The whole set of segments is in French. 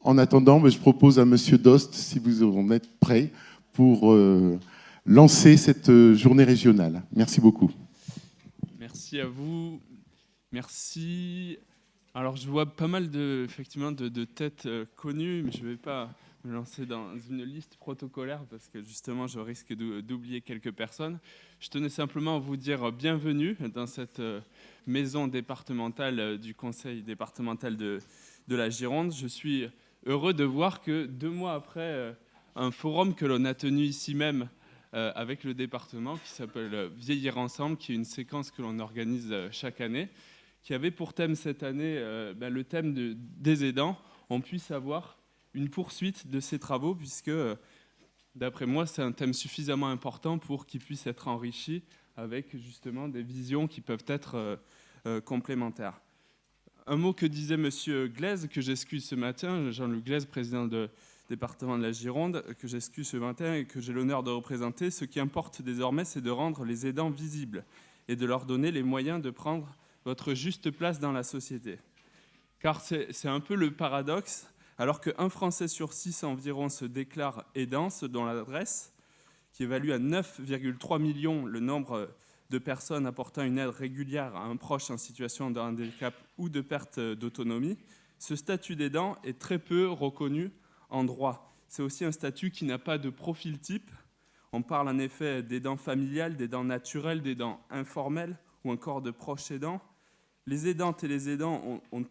En attendant, je propose à Monsieur Dost, si vous en êtes prêt, pour lancer cette journée régionale. Merci beaucoup. Merci à vous. Merci. Alors, je vois pas mal effectivement de têtes connues, mais je ne vais pas me lancer dans une liste protocolaire parce que justement, je risque d'oublier quelques personnes. Je tenais simplement à vous dire bienvenue dans cette maison départementale du Conseil départemental de la Gironde. Je suis heureux de voir que 2 mois après un forum que l'on a tenu ici même avec le département qui s'appelle Vieillir ensemble, qui est une séquence que l'on organise chaque année, qui avait pour thème cette année le thème des aidants, on puisse avoir une poursuite de ces travaux, puisque, d'après moi, c'est un thème suffisamment important pour qu'il puisse être enrichi avec justement des visions qui peuvent être complémentaires. Un mot que disait M. Glaise, que j'excuse ce matin, Jean-Luc Glaise, président du département de la Gironde, que j'excuse ce matin et que j'ai l'honneur de représenter. Ce qui importe désormais, c'est de rendre les aidants visibles et de leur donner les moyens de prendre votre juste place dans la société. Car c'est un peu le paradoxe, alors qu'un Français sur 6 environ se déclare aidant, dont l'adresse, qui évalue à 9,3 millions le nombre de personnes apportant une aide régulière à un proche en situation de handicap ou de perte d'autonomie, ce statut d'aidant est très peu reconnu en droit. C'est aussi un statut qui n'a pas de profil type. On parle en effet d'aidant familial, d'aidant naturel, d'aidant informel ou encore de proche aidant. Les aidantes et les aidants ont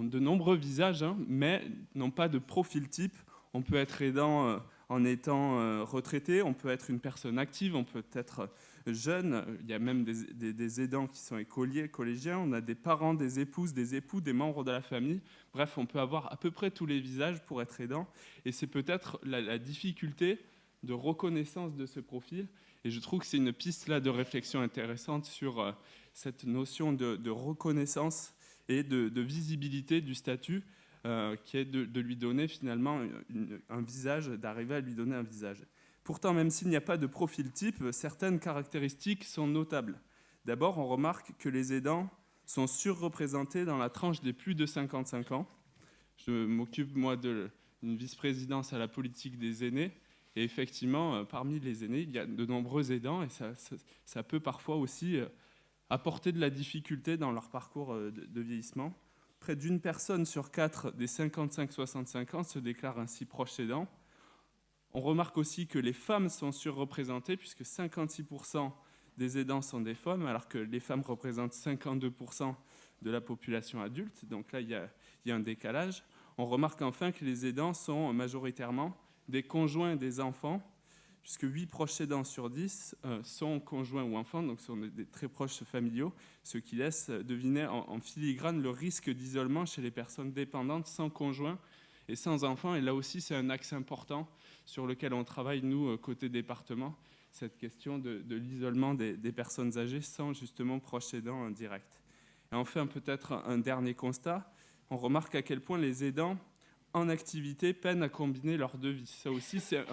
de nombreux visages, mais n'ont pas de profil type. On peut être aidant en étant retraité, on peut être une personne active, on peut être jeune. Il y a même des aidants qui sont écoliers, collégiens. On a des parents, des épouses, des époux, des membres de la famille. Bref, on peut avoir à peu près tous les visages pour être aidant. Et c'est peut-être la difficulté de reconnaissance de ce profil. Et je trouve que c'est une piste là de réflexion intéressante sur cette notion de reconnaissance et de visibilité du statut, qui est de lui donner finalement un visage, d'arriver à lui donner un visage. Pourtant, même s'il n'y a pas de profil type, certaines caractéristiques sont notables. D'abord, on remarque que les aidants sont surreprésentés dans la tranche des plus de 55 ans. Je m'occupe, moi, d'une vice-présidence à la politique des aînés. Et effectivement, parmi les aînés, il y a de nombreux aidants et ça peut parfois aussi apporter de la difficulté dans leur parcours de vieillissement. Près d'une personne sur 4 des 55-65 ans se déclare ainsi proche aidant. On remarque aussi que les femmes sont surreprésentées puisque 56% des aidants sont des femmes, alors que les femmes représentent 52% de la population adulte. Donc là, il y a un décalage. On remarque enfin que les aidants sont majoritairement des conjoints des enfants, puisque 8 proches aidants sur 10 sont conjoints ou enfants, donc sont des très proches familiaux, ce qui laisse deviner en filigrane le risque d'isolement chez les personnes dépendantes sans conjoint et sans enfants. Et là aussi, c'est un axe important sur lequel on travaille, nous, côté département, cette question de l'isolement des personnes âgées sans justement proches aidants directs. Et enfin, peut-être un dernier constat, on remarque à quel point les aidants en activité peinent à combiner leurs deux vies. Ça aussi, c'est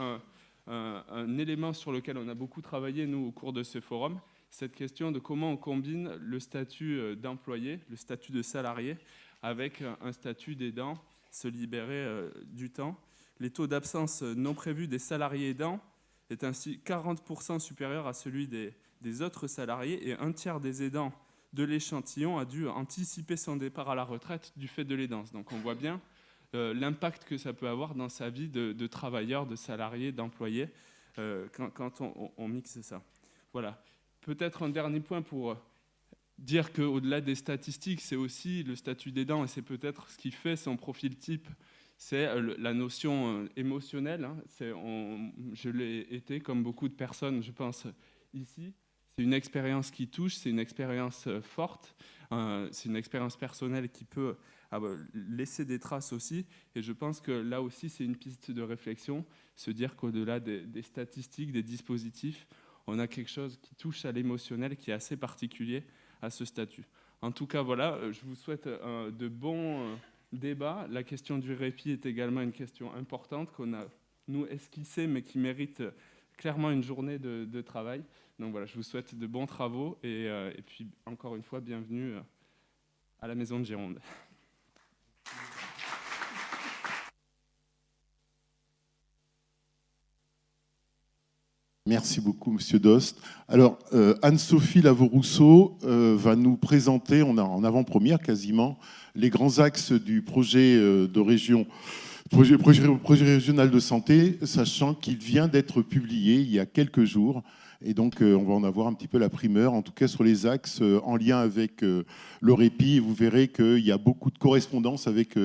un élément sur lequel on a beaucoup travaillé, nous, au cours de ce forum, cette question de comment on combine le statut d'employé, le statut de salarié, avec un statut d'aidant, se libérer du temps. Les taux d'absence non prévus des salariés aidants est ainsi 40% supérieur à celui des autres salariés, et un tiers des aidants de l'échantillon a dû anticiper son départ à la retraite du fait de l'aidance. Donc on voit bien l'impact que ça peut avoir dans sa vie de travailleur, de salarié, d'employé, quand on mixe ça. Voilà. Peut-être un dernier point pour dire qu'au-delà des statistiques, c'est aussi le statut d'aidant, et c'est peut-être ce qui fait son profil type, c'est la notion émotionnelle. Je l'ai été, comme beaucoup de personnes, je pense, ici. C'est une expérience qui touche, c'est une expérience forte, c'est une expérience personnelle qui peut laisser des traces aussi. Et je pense que là aussi, c'est une piste de réflexion, se dire qu'au-delà des statistiques, des dispositifs, on a quelque chose qui touche à l'émotionnel, qui est assez particulier à ce statut. En tout cas, voilà, je vous souhaite de bons débats. La question du répit est également une question importante qu'on a, nous, esquissée, mais qui mérite clairement une journée de travail. Donc voilà, je vous souhaite de bons travaux et puis encore une fois, bienvenue à la Maison de Gironde. Merci beaucoup, Monsieur Dost. Alors, Anne-Sophie Lavaux-Rousseau va nous présenter, en avant-première quasiment, les grands axes du projet de région, projet régional de santé, sachant qu'il vient d'être publié il y a quelques jours. Et donc, on va en avoir un petit peu la primeur, en tout cas sur les axes en lien avec le répit. Et vous verrez qu'il y a beaucoup de correspondance avec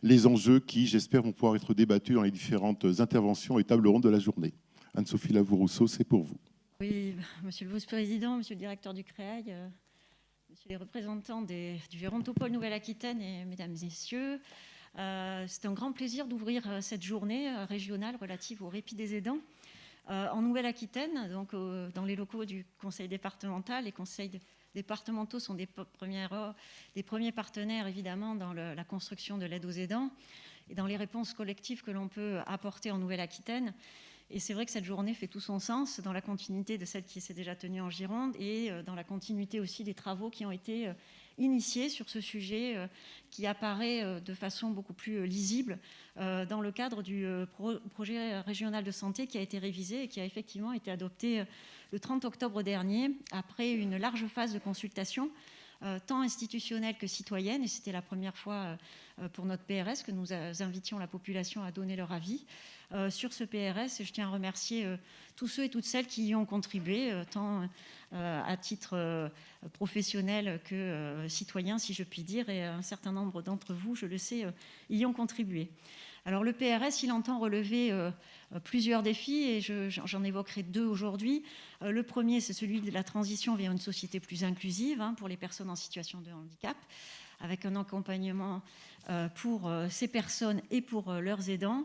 les enjeux qui, j'espère, vont pouvoir être débattus dans les différentes interventions et tables rondes de la journée. Anne-Sophie Lavaux-Rousseau, c'est pour vous. Oui, monsieur le vice-président, monsieur le directeur du CREAG, monsieur les représentants du Gérontopole Nouvelle-Aquitaine et mesdames et messieurs, c'est un grand plaisir d'ouvrir cette journée régionale relative au répit des aidants. En Nouvelle-Aquitaine, donc dans les locaux du conseil départemental, les conseils départementaux sont des premiers partenaires évidemment dans la construction de l'aide aux aidants et dans les réponses collectives que l'on peut apporter en Nouvelle-Aquitaine. Et c'est vrai que cette journée fait tout son sens dans la continuité de celle qui s'est déjà tenue en Gironde et dans la continuité aussi des travaux qui ont été initiés sur ce sujet qui apparaît de façon beaucoup plus lisible dans le cadre du projet régional de santé qui a été révisé et qui a effectivement été adopté le 30 octobre dernier après une large phase de consultation tant institutionnelle que citoyenne, et c'était la première fois pour notre PRS que nous invitions la population à donner leur avis sur ce PRS, et je tiens à remercier tous ceux et toutes celles qui y ont contribué, tant à titre professionnel que citoyen, si je puis dire, et un certain nombre d'entre vous, je le sais, y ont contribué. Alors le PRS, il entend relever plusieurs défis et j'en évoquerai deux aujourd'hui. Le premier, c'est celui de la transition vers une société plus inclusive pour les personnes en situation de handicap, avec un accompagnement pour ces personnes et pour leurs aidants.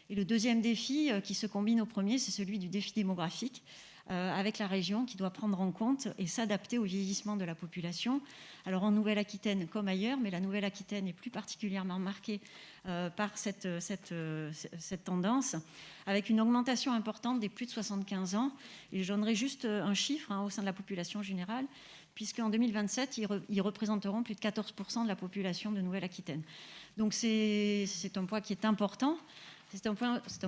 Et le deuxième défi qui se combine au premier, c'est celui du défi démographique, avec la région qui doit prendre en compte et s'adapter au vieillissement de la population. Alors en Nouvelle-Aquitaine comme ailleurs, mais la Nouvelle-Aquitaine est plus particulièrement marquée par cette tendance, avec une augmentation importante des plus de 75 ans. Et je donnerai juste un chiffre au sein de la population générale, puisqu'en 2027, ils représenteront plus de 14% de la population de Nouvelle-Aquitaine. Donc c'est un poids qui est important. C'est un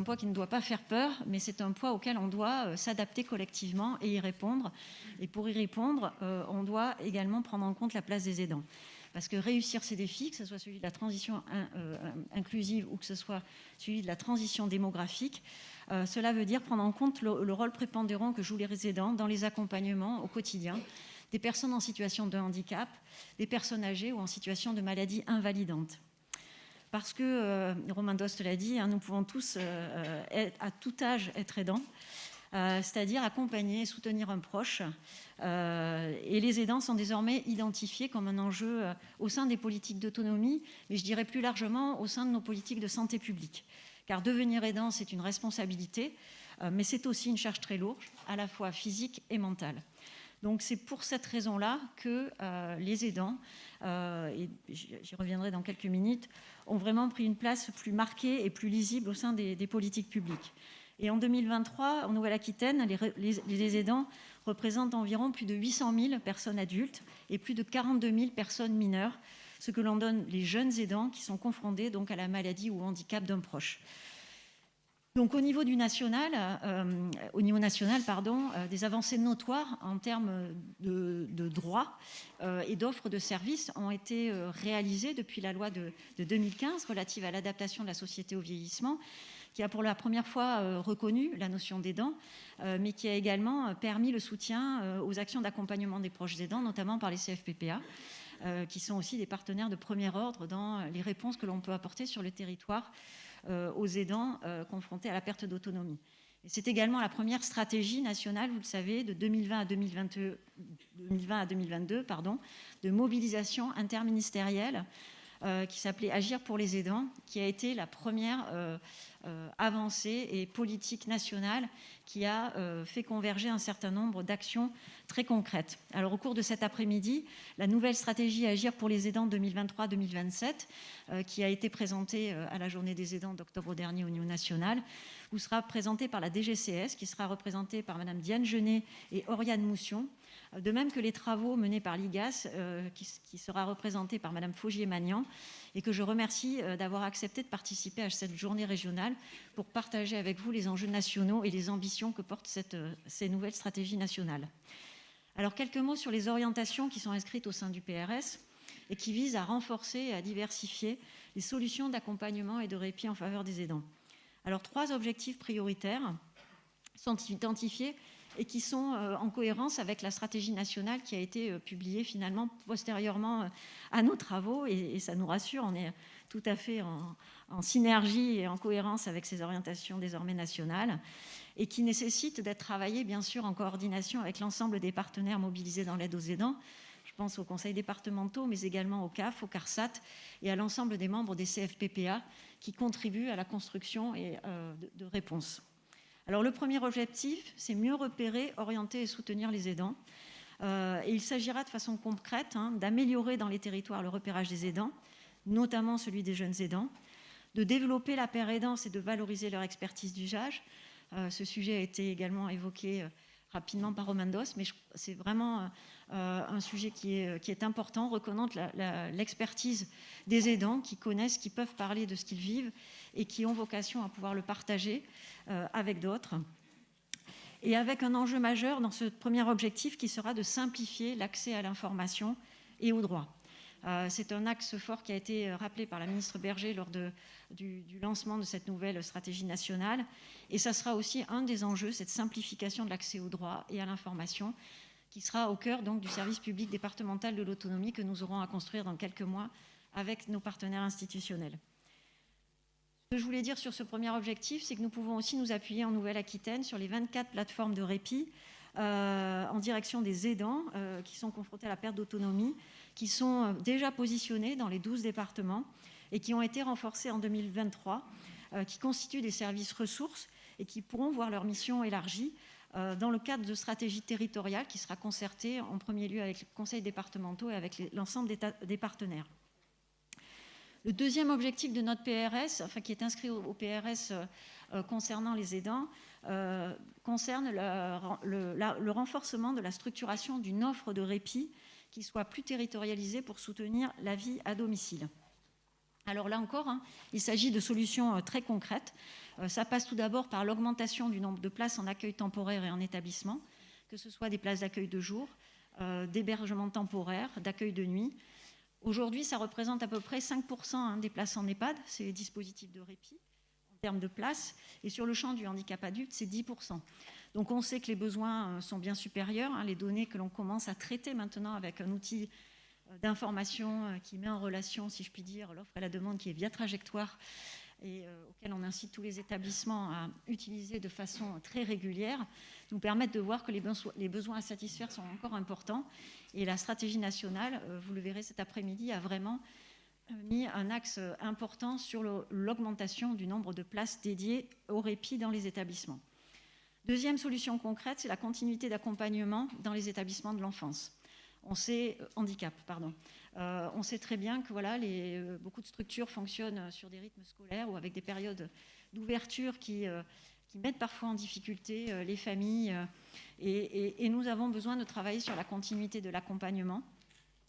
poids qui ne doit pas faire peur, mais c'est un poids auquel on doit s'adapter collectivement et y répondre. Et pour y répondre, on doit également prendre en compte la place des aidants. Parce que réussir ces défis, que ce soit celui de la transition inclusive ou que ce soit celui de la transition démographique, cela veut dire prendre en compte le rôle prépondérant que jouent les aidants dans les accompagnements au quotidien des personnes en situation de handicap, des personnes âgées ou en situation de maladie invalidante. Parce que, Romain Dost l'a dit, nous pouvons tous, à tout âge, être aidants, c'est-à-dire accompagner et soutenir un proche. Et les aidants sont désormais identifiés comme un enjeu au sein des politiques d'autonomie, mais je dirais plus largement au sein de nos politiques de santé publique. Car devenir aidant, c'est une responsabilité, mais c'est aussi une charge très lourde, à la fois physique et mentale. Donc c'est pour cette raison-là que les aidants, et j'y reviendrai dans quelques minutes, ont vraiment pris une place plus marquée et plus lisible au sein des politiques publiques. Et en 2023, en Nouvelle-Aquitaine, les aidants représentent environ plus de 800 000 personnes adultes et plus de 42 000 personnes mineures, ce que l'on donne les jeunes aidants qui sont confrontés donc à la maladie ou au handicap d'un proche. Donc au niveau national, des avancées notoires en termes de droits et d'offres de services ont été réalisées depuis la loi de 2015 relative à l'adaptation de la société au vieillissement, qui a pour la première fois reconnu la notion d'aidant, mais qui a également permis le soutien aux actions d'accompagnement des proches aidants, notamment par les CFPPA, qui sont aussi des partenaires de premier ordre dans les réponses que l'on peut apporter sur le territoire aux aidants confrontés à la perte d'autonomie. Et c'est également la première stratégie nationale, vous le savez, de 2020 à 2022, de mobilisation interministérielle qui s'appelait Agir pour les aidants, qui a été la première avancée et politique nationale qui a fait converger un certain nombre d'actions très concrètes. Alors au cours de cet après-midi, la nouvelle stratégie Agir pour les aidants 2023-2027, qui a été présentée à la journée des aidants d'octobre dernier au niveau national, vous sera présentée par la DGCS, qui sera représentée par Madame Diane Genet et Oriane Moussion, De même que les travaux menés par l'IGAS, qui sera représenté par Madame Faugier-Magnan, et que je remercie d'avoir accepté de participer à cette journée régionale pour partager avec vous les enjeux nationaux et les ambitions que portent ces nouvelles stratégies nationales. Alors, quelques mots sur les orientations qui sont inscrites au sein du PRS et qui visent à renforcer et à diversifier les solutions d'accompagnement et de répit en faveur des aidants. Alors, 3 objectifs prioritaires sont identifiés et qui sont en cohérence avec la stratégie nationale qui a été publiée finalement postérieurement à nos travaux, et ça nous rassure, on est tout à fait en synergie et en cohérence avec ces orientations désormais nationales, et qui nécessitent d'être travaillées bien sûr en coordination avec l'ensemble des partenaires mobilisés dans l'aide aux aidants. Je pense aux conseils départementaux, mais également au CAF, au CARSAT et à l'ensemble des membres des CFPPA qui contribuent à la construction de réponses. Alors, le premier objectif, c'est mieux repérer, orienter et soutenir les aidants. Et il s'agira de façon concrète d'améliorer dans les territoires le repérage des aidants, notamment celui des jeunes aidants, de développer la paire aidance et de valoriser leur expertise d'usage. Ce sujet a été également évoqué rapidement par Romain Dos, mais c'est vraiment un sujet qui est important, reconnaître l'expertise des aidants qui connaissent, qui peuvent parler de ce qu'ils vivent et qui ont vocation à pouvoir le partager avec d'autres. Et avec un enjeu majeur dans ce premier objectif qui sera de simplifier l'accès à l'information et aux droits. C'est un axe fort qui a été rappelé par la ministre Berger lors du lancement de cette nouvelle stratégie nationale. Et ça sera aussi un des enjeux, cette simplification de l'accès aux droits et à l'information, qui sera au cœur donc, du service public départemental de l'autonomie que nous aurons à construire dans quelques mois avec nos partenaires institutionnels. Ce que je voulais dire sur ce premier objectif, c'est que nous pouvons aussi nous appuyer en Nouvelle-Aquitaine sur les 24 plateformes de répit en direction des aidants qui sont confrontés à la perte d'autonomie, qui sont déjà positionnés dans les 12 départements et qui ont été renforcés en 2023, qui constituent des services ressources et qui pourront voir leur mission élargie dans le cadre de stratégies territoriales qui sera concertée en premier lieu avec les conseils départementaux et avec l'ensemble des partenaires. Le deuxième objectif de notre PRS, qui est inscrit au PRS concernant les aidants, concerne le renforcement de la structuration d'une offre de répit qui soit plus territorialisée pour soutenir la vie à domicile. Alors là encore, il s'agit de solutions très concrètes. Ça passe tout d'abord par l'augmentation du nombre de places en accueil temporaire et en établissement, que ce soit des places d'accueil de jour, d'hébergement temporaire, d'accueil de nuit. Aujourd'hui, ça représente à peu près 5% des places en EHPAD, c'est les dispositifs de répit en termes de places. Et sur le champ du handicap adulte, c'est 10%. Donc on sait que les besoins sont bien supérieurs. Les données que l'on commence à traiter maintenant avec un outil d'information qui met en relation, si je puis dire, l'offre et la demande qui est via trajectoire et auquel on incite tous les établissements à utiliser de façon très régulière, nous permettent de voir que les besoins à satisfaire sont encore importants. Et la stratégie nationale, vous le verrez cet après-midi, a vraiment mis un axe important sur l'augmentation du nombre de places dédiées au répit dans les établissements. Deuxième solution concrète, c'est la continuité d'accompagnement dans les établissements de l'enfance. On sait très bien que voilà, beaucoup de structures fonctionnent sur des rythmes scolaires ou avec des périodes d'ouverture qui mettent parfois en difficulté les familles. Et nous avons besoin de travailler sur la continuité de l'accompagnement.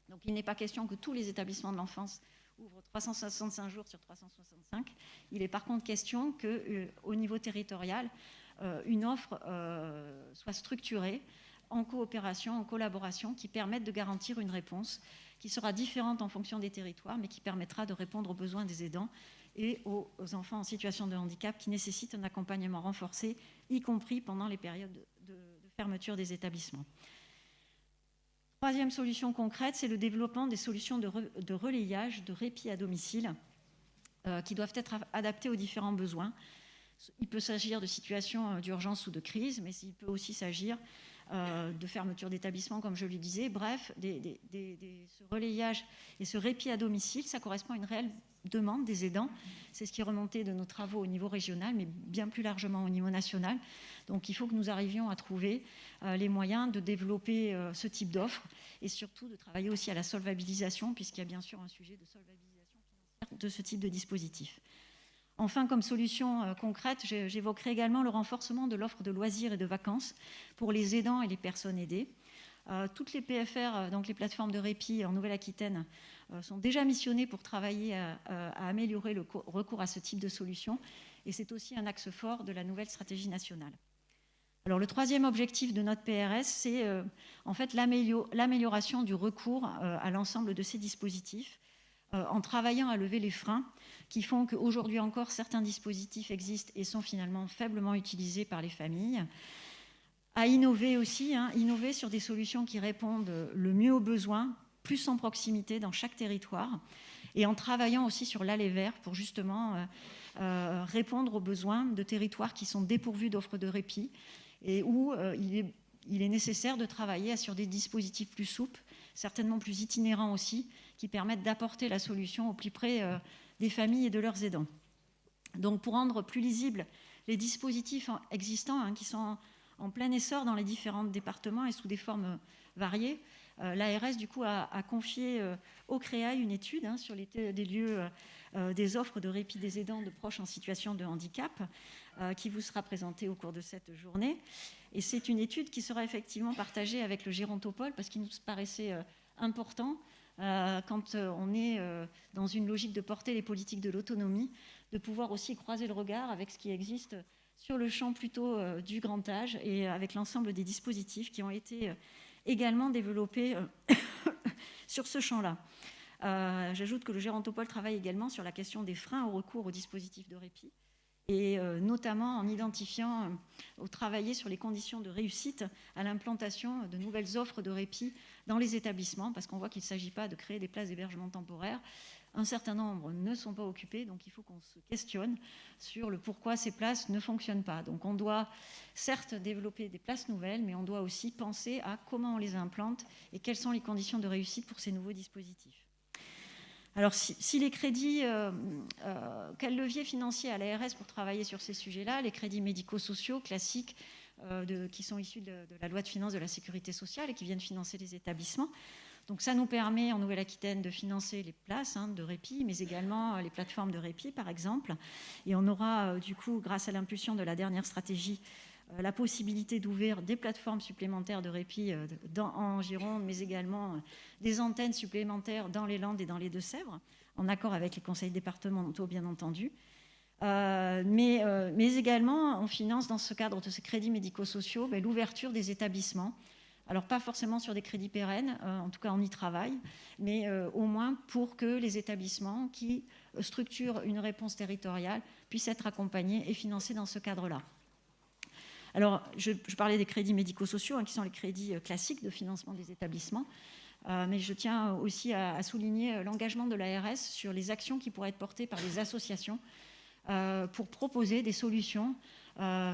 Donc il n'est pas question que tous les établissements de l'enfance ouvrent 365 jours sur 365. Il est par contre question qu'au niveau territorial, une offre soit structurée en coopération, en collaboration, qui permettent de garantir une réponse qui sera différente en fonction des territoires, mais qui permettra de répondre aux besoins des aidants et aux enfants en situation de handicap qui nécessitent un accompagnement renforcé, y compris pendant les périodes de fermeture des établissements. Troisième solution concrète, c'est le développement des solutions de relayage, de répit à domicile, qui doivent être adaptées aux différents besoins. Il peut s'agir de situations d'urgence ou de crise, mais il peut aussi s'agir de fermeture d'établissement, comme je le disais. Bref, ce relayage et ce répit à domicile, ça correspond à une réelle demande des aidants. C'est ce qui est remonté de nos travaux au niveau régional, mais bien plus largement au niveau national. Donc il faut que nous arrivions à trouver les moyens de développer ce type d'offre et surtout de travailler aussi à la solvabilisation, puisqu'il y a bien sûr un sujet de solvabilisation financière de ce type de dispositif. Enfin, comme solution concrète, j'évoquerai également le renforcement de l'offre de loisirs et de vacances pour les aidants et les personnes aidées. Toutes les PFR, donc les plateformes de répit en Nouvelle-Aquitaine, sont déjà missionnées pour travailler à améliorer le recours à ce type de solution. Et c'est aussi un axe fort de la nouvelle stratégie nationale. Alors, le troisième objectif de notre PRS, c'est en fait l'amélioration du recours à l'ensemble de ces dispositifs en travaillant à lever les freins qui font qu'aujourd'hui encore, certains dispositifs existent et sont finalement faiblement utilisés par les familles. À innover aussi, innover sur des solutions qui répondent le mieux aux besoins, plus en proximité dans chaque territoire, et en travaillant aussi sur l'aller vers pour justement répondre aux besoins de territoires qui sont dépourvus d'offres de répit et où il est nécessaire de travailler sur des dispositifs plus souples, certainement plus itinérants aussi, qui permettent d'apporter la solution au plus près des familles et de leurs aidants. Donc pour rendre plus lisibles les dispositifs existants qui sont en plein essor dans les différents départements et sous des formes variées, l'ARS du coup a confié au CREAI une étude sur des lieux des offres de répit des aidants de proches en situation de handicap qui vous sera présentée au cours de cette journée. Et c'est une étude qui sera effectivement partagée avec le Gérontopole parce qu'il nous paraissait important quand on est dans une logique de porter les politiques de l'autonomie, de pouvoir aussi croiser le regard avec ce qui existe sur le champ plutôt du grand âge et avec l'ensemble des dispositifs qui ont été également développés sur ce champ-là. J'ajoute que le Gérontopole travaille également sur la question des freins au recours aux dispositifs de répit et notamment en identifiant ou travailler sur les conditions de réussite à l'implantation de nouvelles offres de répit dans les établissements, parce qu'on voit qu'il ne s'agit pas de créer des places d'hébergement temporaire. Un certain nombre ne sont pas occupées, donc il faut qu'on se questionne sur le pourquoi ces places ne fonctionnent pas. Donc on doit certes développer des places nouvelles, mais on doit aussi penser à comment on les implante et quelles sont les conditions de réussite pour ces nouveaux dispositifs. Alors, si les crédits, quel levier financier à l'ARS pour travailler sur ces sujets-là? Les crédits médico-sociaux classiques qui sont issus de la loi de finances de la sécurité sociale et qui viennent financer les établissements. Donc, ça nous permet en Nouvelle-Aquitaine de financer les places de répit, mais également les plateformes de répit, par exemple. Et on aura, du coup, grâce à l'impulsion de la dernière stratégie, la possibilité d'ouvrir des plateformes supplémentaires de répit en Gironde, mais également des antennes supplémentaires dans les Landes et dans les Deux-Sèvres, en accord avec les conseils départementaux, bien entendu. Mais également, on finance dans ce cadre de ces crédits médico-sociaux l'ouverture des établissements. Alors, pas forcément sur des crédits pérennes, en tout cas, on y travaille, mais au moins pour que les établissements qui structurent une réponse territoriale puissent être accompagnés et financés dans ce cadre-là. Alors, je parlais des crédits médico-sociaux, qui sont les crédits classiques de financement des établissements, mais je tiens aussi à souligner l'engagement de l'ARS sur les actions qui pourraient être portées par les associations pour proposer des solutions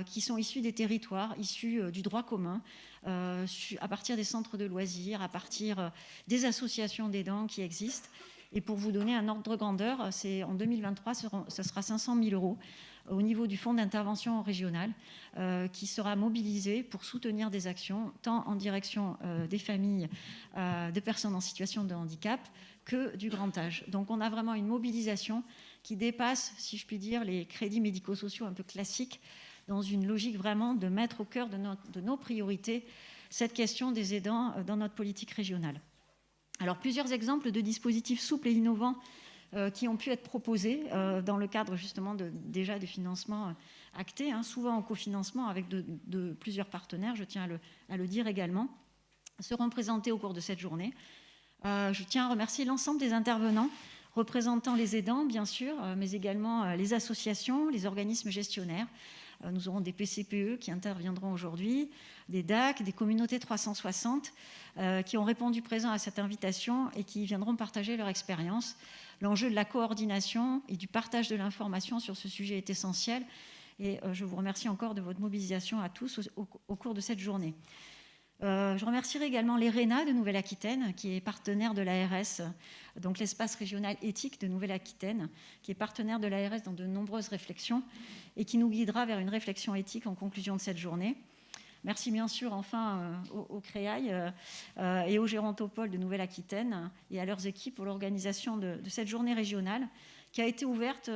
qui sont issues des territoires, issues du droit commun, à partir des centres de loisirs, à partir des associations d'aidants qui existent. Et pour vous donner un ordre de grandeur, en 2023, ce sera 500 000 € au niveau du fonds d'intervention régional qui sera mobilisé pour soutenir des actions tant en direction des familles de personnes en situation de handicap que du grand âge. Donc on a vraiment une mobilisation qui dépasse, si je puis dire, les crédits médico-sociaux un peu classiques dans une logique vraiment de mettre au cœur de nos priorités cette question des aidants dans notre politique régionale. Alors plusieurs exemples de dispositifs souples et innovants qui ont pu être proposés dans le cadre justement déjà de financement acté, souvent en cofinancement avec de plusieurs partenaires, je tiens à le dire également, seront présentés au cours de cette journée. Je tiens à remercier l'ensemble des intervenants, représentant les aidants bien sûr, mais également les associations, les organismes gestionnaires. Nous aurons des PCPE qui interviendront aujourd'hui, des DAC, des communautés 360 qui ont répondu présent à cette invitation et qui viendront partager leur expérience. L'enjeu de la coordination et du partage de l'information sur ce sujet est essentiel et je vous remercie encore de votre mobilisation à tous au cours de cette journée. Je remercierai également l'ERENA de Nouvelle-Aquitaine, qui est partenaire de l'ARS, donc l'espace régional éthique de Nouvelle-Aquitaine, qui est partenaire de l'ARS dans de nombreuses réflexions et qui nous guidera vers une réflexion éthique en conclusion de cette journée. Merci bien sûr enfin au CREAI et au Gérontopole de Nouvelle-Aquitaine et à leurs équipes pour l'organisation de cette journée régionale qui a été ouverte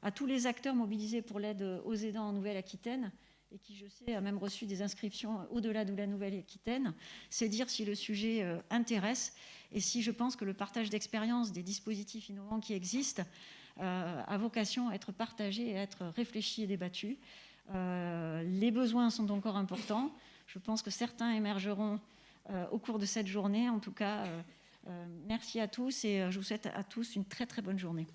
à tous les acteurs mobilisés pour l'aide aux aidants en Nouvelle-Aquitaine et qui, je sais, a même reçu des inscriptions au-delà de la Nouvelle-Aquitaine. C'est dire si le sujet intéresse et si je pense que le partage d'expérience des dispositifs innovants qui existent a vocation à être partagé et à être réfléchi et débattu. Les besoins sont encore importants. Je pense que certains émergeront au cours de cette journée. En tout cas, merci à tous et je vous souhaite à tous une très très bonne journée.